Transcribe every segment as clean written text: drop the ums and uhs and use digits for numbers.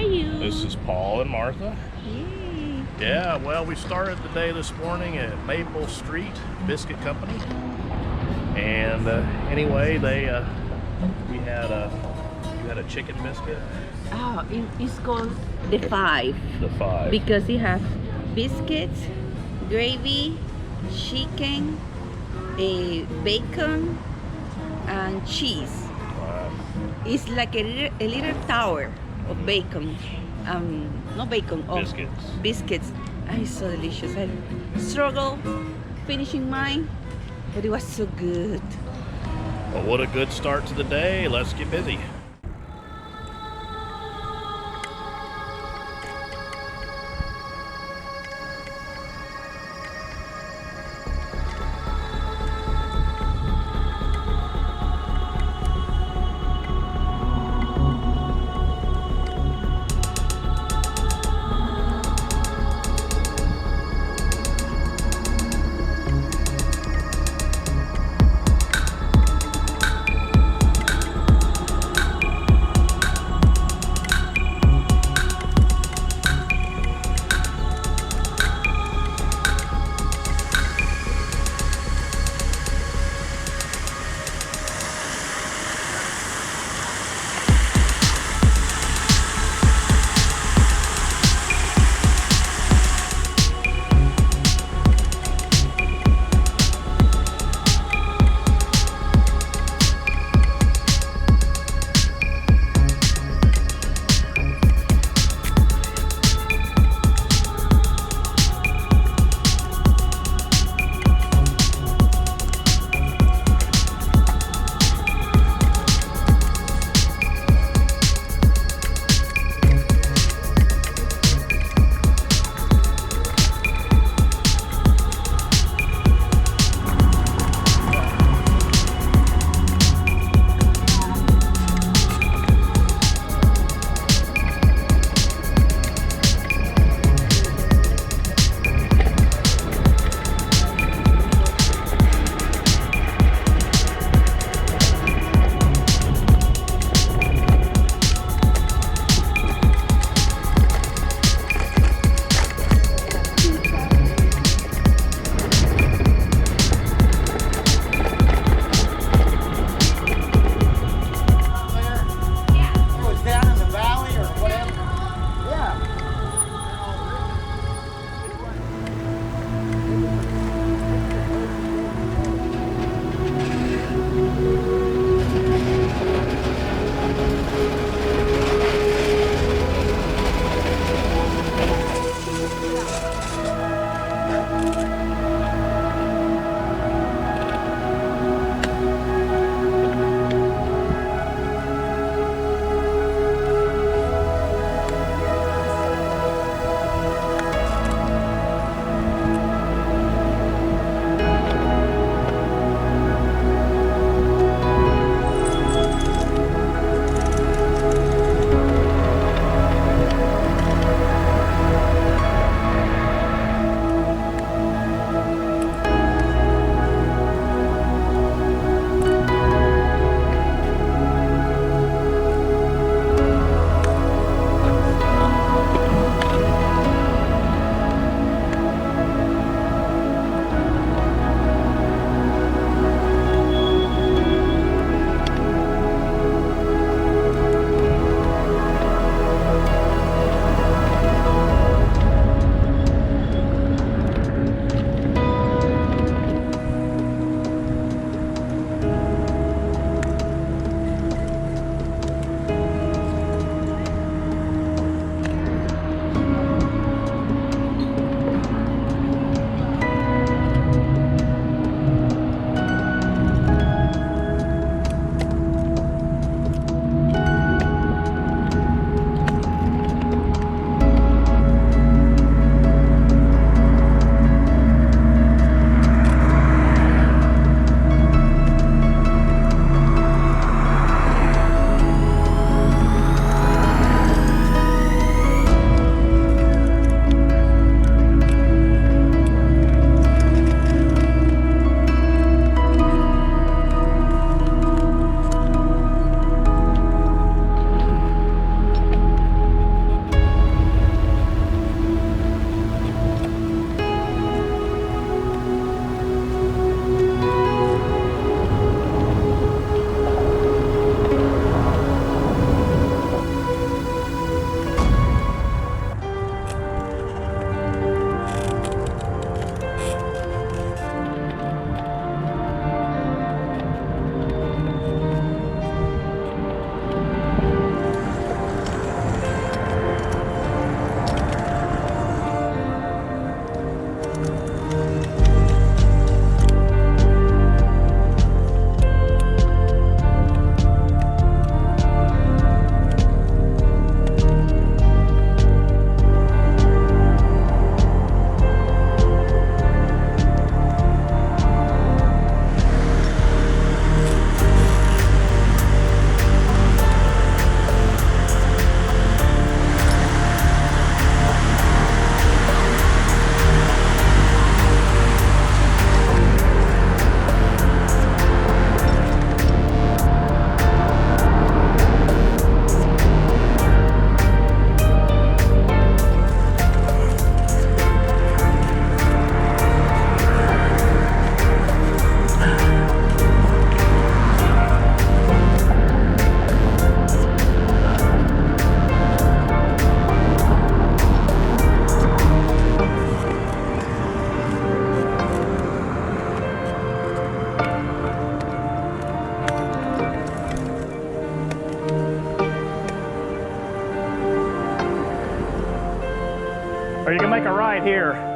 are you? This is Paul and Martha. Yay. Yeah, well, we started the day this morning at Maple Street Biscuit Company. And anyway, we had a chicken biscuit. Oh, it's called the five. The five. Because it has biscuits, gravy, chicken, bacon, and cheese. Wow. It's like a little tower of bacon. Not bacon, of Biscuits. Biscuits. And it's so delicious. I struggled finishing mine, but it was so good. Well, what a good start to the day. Let's get busy. Or you can make a right here.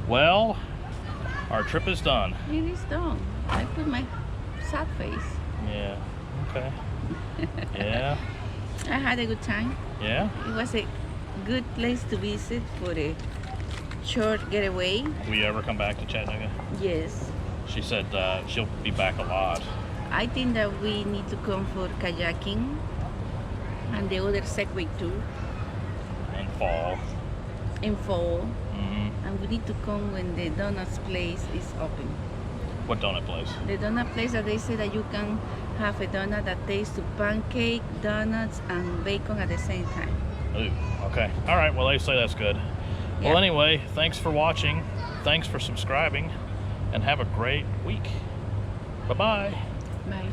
Well, our trip is done. It is done. I put my sad face. Yeah, okay. Yeah. I had a good time. Yeah? It was a good place to visit for a short getaway. Will you ever come back to Chattanooga? Yes. She said she'll be back a lot. I think that we need to come for kayaking and the other Segway tour In fall. in fall. Mm-hmm. And we need to come when the donuts place is open. What donut place? The donut place that they say that you can have a donut that tastes to pancake, donuts, and bacon at the same time. Ooh, okay. All right, well, they say that's good. Yeah. Well, anyway, thanks for watching. Thanks for subscribing. And have a great week. Bye-bye. Bye.